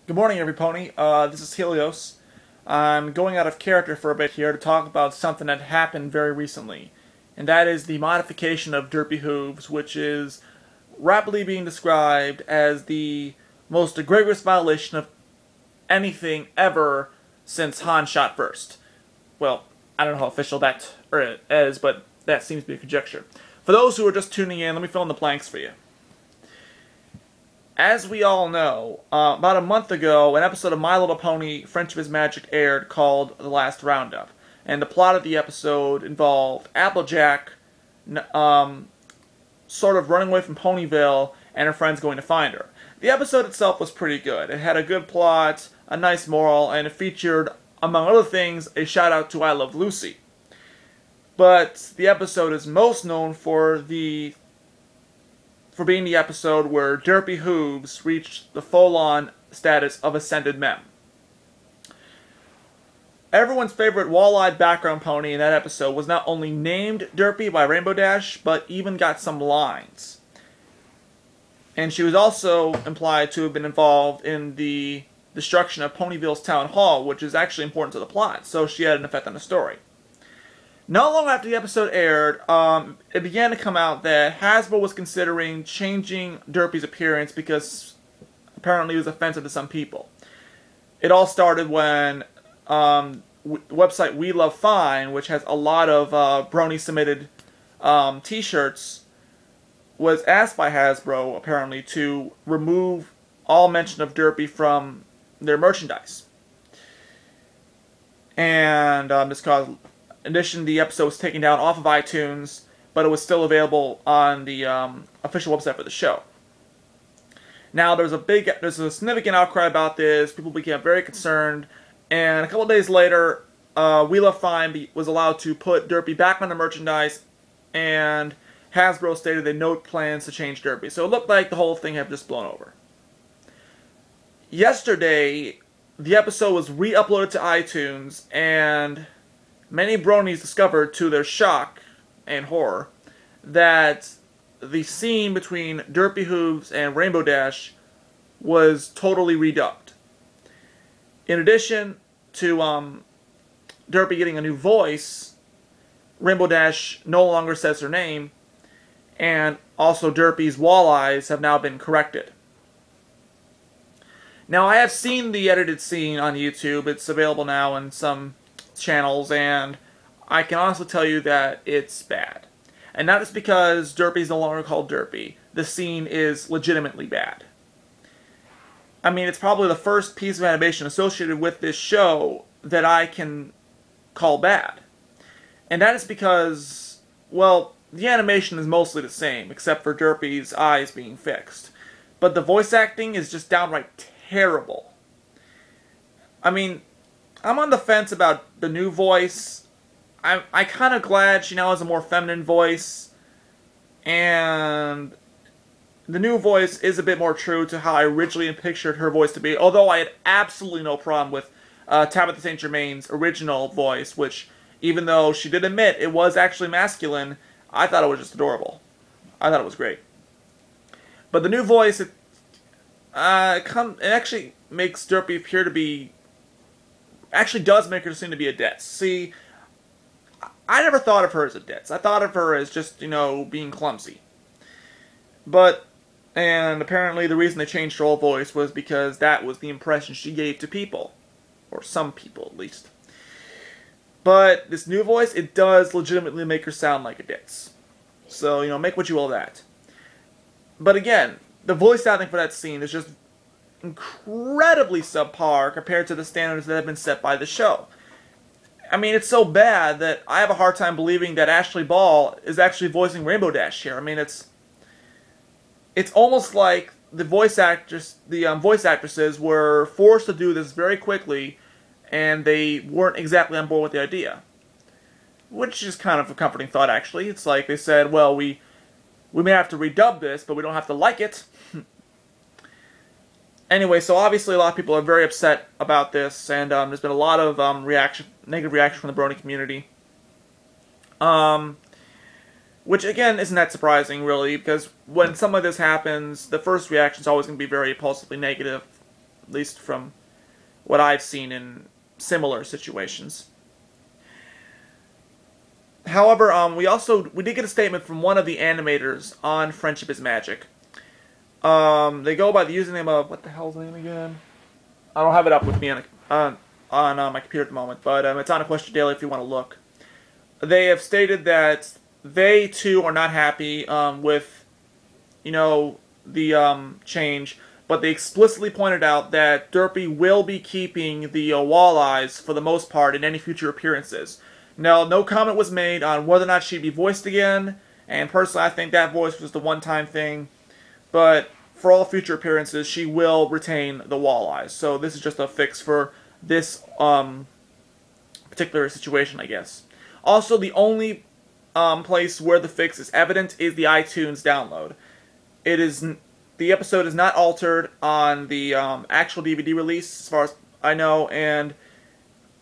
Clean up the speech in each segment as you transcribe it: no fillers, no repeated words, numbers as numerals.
Good morning, everypony. This is Helios. I'm going out of character for a bit here to talk about something that happened very recently, and that is the modification of Derpy Hooves, which is rapidly being described as the most egregious violation of anything ever since Han shot first. Well, I don't know how official that is, but that seems to be a conjecture. For those who are just tuning in, let me fill in the blanks for you. As we all know, about a month ago, an episode of My Little Pony Friendship is Magic aired called The Last Roundup. And the plot of the episode involved Applejack sort of running away from Ponyville and her friends going to find her. The episode itself was pretty good. It had a good plot, a nice moral, and it featured, among other things, a shout out to I Love Lucy. But the episode is most known for being the episode where Derpy Hooves reached the full-on status of Ascended Mem. Everyone's favorite wall-eyed background pony in that episode was not only named Derpy by Rainbow Dash, but even got some lines. And she was also implied to have been involved in the destruction of Ponyville's Town Hall, which is actually important to the plot, so she had an effect on the story. Not long after the episode aired, it began to come out that Hasbro was considering changing Derpy's appearance because apparently it was offensive to some people. It all started when the website We Love Fine, which has a lot of brony-submitted t-shirts, was asked by Hasbro, apparently, to remove all mention of Derpy from their merchandise. And this caused... In addition, the episode was taken down off of iTunes, but it was still available on the official website for the show. Now, there's a significant outcry about this. People became very concerned, and a couple of days later, We Love Fine was allowed to put Derpy back on the merchandise, and Hasbro stated they no plans to change Derpy. So it looked like the whole thing had just blown over. Yesterday, the episode was re-uploaded to iTunes, and many bronies discovered, to their shock and horror, that the scene between Derpy Hooves and Rainbow Dash was totally redubbed. In addition to Derpy getting a new voice, Rainbow Dash no longer says her name, and also Derpy's wall eyes have now been corrected. Now, I have seen the edited scene on YouTube. It's available now in some channels, and I can honestly tell you that it's bad. And not just because Derpy's no longer called Derpy. The scene is legitimately bad. I mean, it's probably the first piece of animation associated with this show that I can call bad. And that is because, well, the animation is mostly the same, except for Derpy's eyes being fixed. But the voice acting is just downright terrible. I mean, I'm on the fence about the new voice. I'm kind of glad she now has a more feminine voice. And the new voice is a bit more true to how I originally pictured her voice to be. Although I had absolutely no problem with Tabitha St. Germain's original voice, which, even though she did admit it was actually masculine, I thought it was just adorable. I thought it was great. But the new voice, it actually makes Derpy appear to be... actually does make her seem to be a ditz. See, I never thought of her as a ditz. I thought of her as just, being clumsy. And apparently the reason they changed her whole voice was because that was the impression she gave to people. Or some people, at least. But this new voice, it does legitimately make her sound like a ditz. So, make what you will of that. But again, the voice acting for that scene is just incredibly subpar compared to the standards that have been set by the show. I mean, it's so bad that I have a hard time believing that Ashley Ball is actually voicing Rainbow Dash here. I mean, it's almost like the voice actresses were forced to do this very quickly, and they weren't exactly on board with the idea. Which is kind of a comforting thought, actually. It's like they said, well, we may have to redub this, but we don't have to like it. Anyway, so obviously a lot of people are very upset about this, and there's been a lot of negative reaction from the brony community. Which, again, isn't that surprising, really, because when some of this happens, the first reaction is always going to be very impulsively negative. at least from what I've seen in similar situations. However, we did get a statement from one of the animators on Friendship is Magic. They go by the username of, what the hell's the name again? I don't have it up with me on my computer at the moment, but it's on A Question Daily if you want to look. They have stated that they too are not happy with, the change, but they explicitly pointed out that Derpy will be keeping the walleyes for the most part in any future appearances. Now, no comment was made on whether or not she'd be voiced again, and personally I think that voice was the one-time thing, but for all future appearances she will retain the walleyes. So this is just a fix for this particular situation, I guess. Also, the only place where the fix is evident is the iTunes download. The episode is not altered on the actual DVD release, as far as I know, and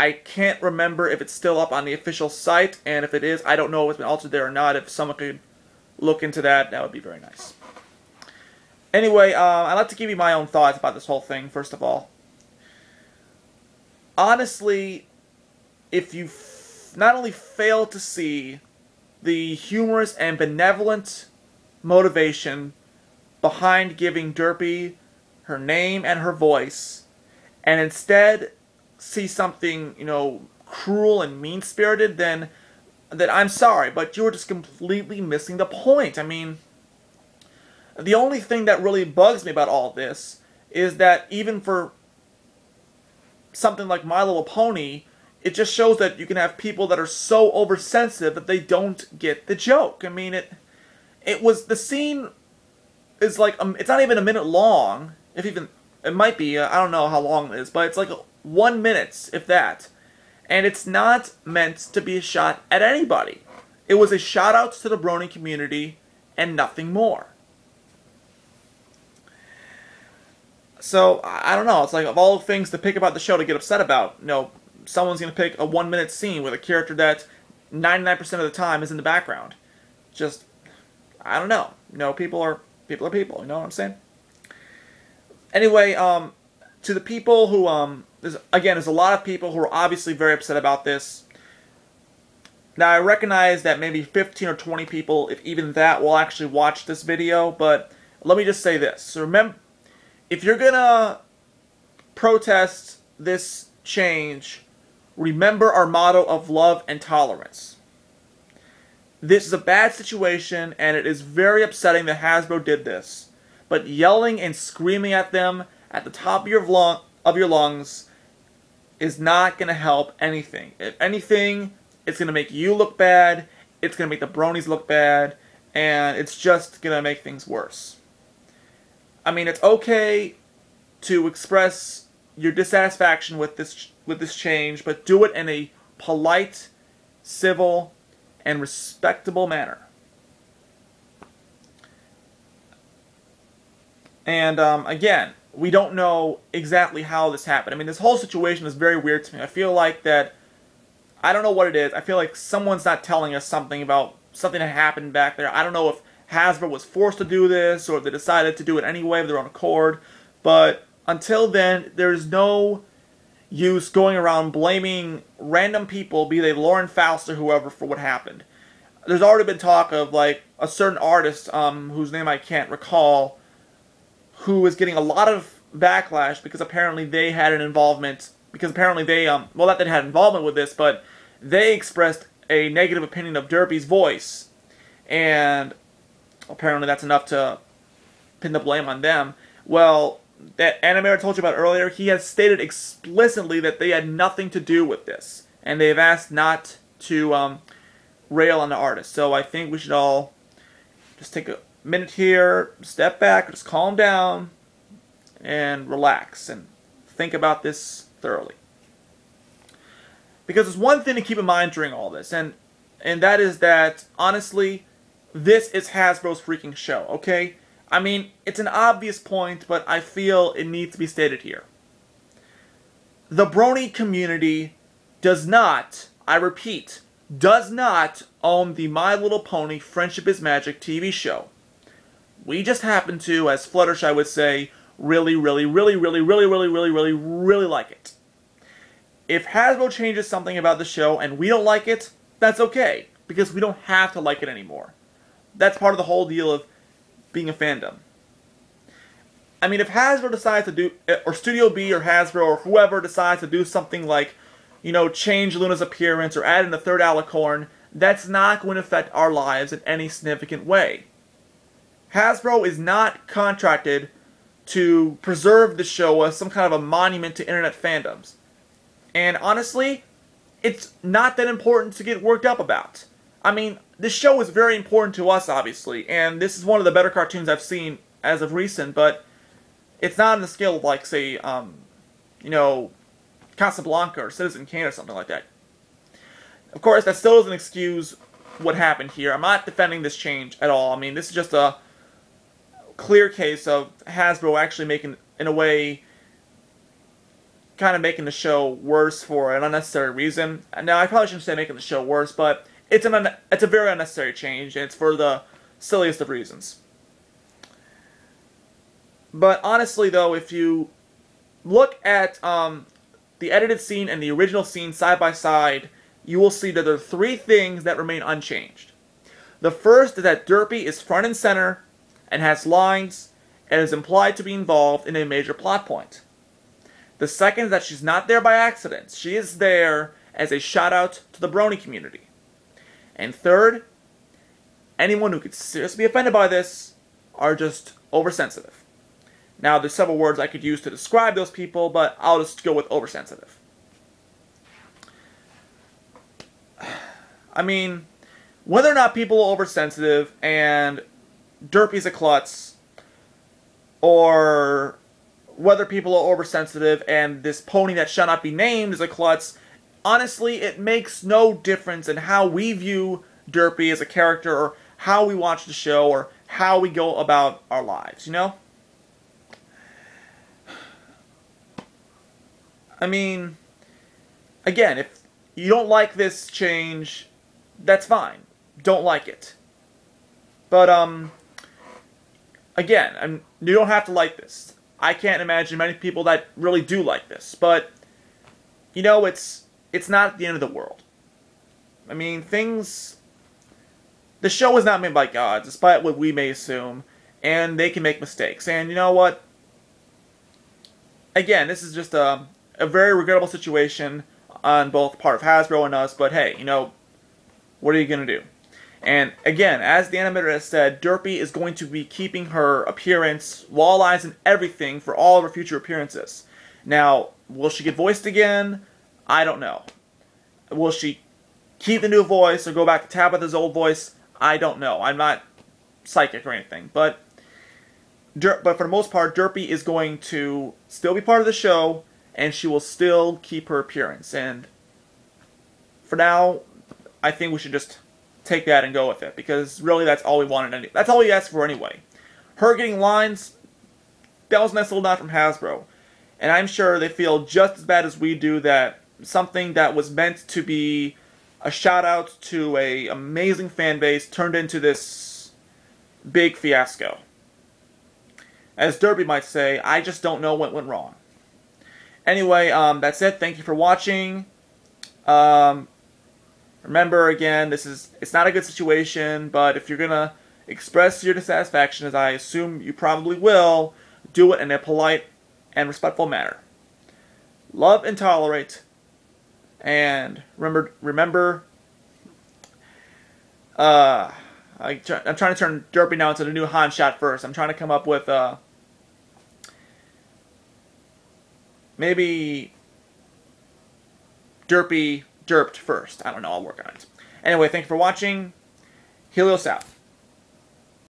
I can't remember if it's still up on the official site, and if it is, I don't know if it's been altered there or not. If someone could look into that, that would be very nice. Anyway, I'd like to give you my own thoughts about this whole thing, first of all. Honestly, if you not only fail to see the humorous and benevolent motivation behind giving Derpy her name and her voice, and instead see something, cruel and mean-spirited, then I'm sorry, but you're just completely missing the point. I mean, the only thing that really bugs me about all this is that even for something like My Little Pony, it just shows that you can have people that are so oversensitive that they don't get the joke. I mean, the scene is like, it's not even a minute long, if even, it might be, I don't know how long it is, but it's like 1 minute, if that. And it's not meant to be a shot at anybody. It was a shout out to the Brony community and nothing more. So, I don't know, it's like, of all the things to pick about the show to get upset about, someone's going to pick a 1 minute scene with a character that 99% of the time is in the background. Just, I don't know. People are people, you know what I'm saying? Anyway, to the people who, there's a lot of people who are obviously very upset about this. Now, I recognize that maybe 15 or 20 people, if even that, will actually watch this video, but let me just say this. So remember, if you're gonna protest this change, remember our motto of love and tolerance. This is a bad situation, and it is very upsetting that Hasbro did this. But yelling and screaming at them at the top of your lungs is not going to help anything. If anything, it's going to make you look bad, it's going to make the bronies look bad, and it's just going to make things worse. I mean, it's okay to express your dissatisfaction with this change, but do it in a polite, civil, and respectable manner. And again, we don't know exactly how this happened. I mean, this whole situation is very weird to me. I feel like that, I don't know what it is. I feel like someone's not telling us something about something that happened back there. I don't know if Hasbro was forced to do this, or if they decided to do it anyway of their own accord. But until then, there's no use going around blaming random people, be they Lauren Faust or whoever, for what happened. There's already been talk of, like, a certain artist, whose name I can't recall, who is getting a lot of backlash because apparently they had an involvement, because apparently they, well, not that they had involvement with this, but they expressed a negative opinion of Derpy's voice, and apparently that's enough to pin the blame on them. Well, that animator I told you about earlier, he has stated explicitly that they had nothing to do with this, and they've asked not to rail on the artist. So I think we should all just take a minute here, step back, just calm down, and relax, and think about this thoroughly. Because there's one thing to keep in mind during all this, and that is that, honestly, this is Hasbro's freaking show, okay? I mean, it's an obvious point, but I feel it needs to be stated here. The Brony community does not, I repeat, does not own the My Little Pony Friendship is Magic TV show. We just happen to, as Fluttershy would say, really, really, really, really, really, really, really, really, really like it. If Hasbro changes something about the show and we don't like it, that's okay, because we don't have to like it anymore. That's part of the whole deal of being a fandom. I mean, if Hasbro decides to do, or Studio B or Hasbro or whoever decides to do something like, you know, change Luna's appearance or add in the third alicorn, that's not going to affect our lives in any significant way. Hasbro is not contracted to preserve the show as some kind of a monument to internet fandoms. And honestly, it's not that important to get worked up about. I mean, this show is very important to us, obviously, and this is one of the better cartoons I've seen as of recent, but it's not on the scale of, like, say, you know, Casablanca or Citizen Kane or something like that. Of course, that still doesn't excuse what happened here. I'm not defending this change at all. I mean, this is just a clear case of Hasbro actually making, in a way, kind of making the show worse for an unnecessary reason. Now, I probably shouldn't say making the show worse, but it's a very unnecessary change, and it's for the silliest of reasons. But honestly, though, if you look at the edited scene and the original scene side by side, you will see that there are three things that remain unchanged. The first is that Derpy is front and center and has lines and is implied to be involved in a major plot point. The second is that she's not there by accident. She is there as a shout out to the Brony community. And third, anyone who could seriously be offended by this are just oversensitive. Now, there's several words I could use to describe those people, but I'll just go with oversensitive. I mean, whether or not people are oversensitive and Derpy's a klutz, or whether people are oversensitive and this pony that shall not be named is a klutz, honestly, it makes no difference in how we view Derpy as a character, or how we watch the show, or how we go about our lives, you know? I mean, again, if you don't like this change, that's fine. Don't like it. But, again, you don't have to like this. I can't imagine many people that really do like this. But, you know, it's not the end of the world. I mean, the show is not made by God, despite what we may assume, and they can make mistakes. And you know what? Again, this is just a very regrettable situation on both part of Hasbro and us, but hey, you know, what are you going to do? And again, as the animator has said, Derpy is going to be keeping her appearance, wall eyes, and everything for all of her future appearances. Now, will she get voiced again? I don't know. Will she keep the new voice or go back to Tabitha's old voice? I don't know. I'm not psychic or anything. But for the most part, Derpy is going to still be part of the show, and she will still keep her appearance. And for now, I think we should just take that and go with it, because really that's all we wanted. That's all we asked for anyway. Her getting lines, that was a nice little nod from Hasbro. And I'm sure they feel just as bad as we do that something that was meant to be a shout out to an amazing fan base turned into this big fiasco. As Derpy might say, I just don't know what went wrong. Anyway, that's it. Thank you for watching. Remember, again, it's not a good situation, but if you're going to express your dissatisfaction, as I assume you probably will, do it in a polite and respectful manner. Love and tolerate. And remember, I'm trying to turn Derpy now into the new Han shot first. I'm trying to come up with, maybe Derped first. I don't know, I'll work on it. Anyway, thank you for watching. Helios out.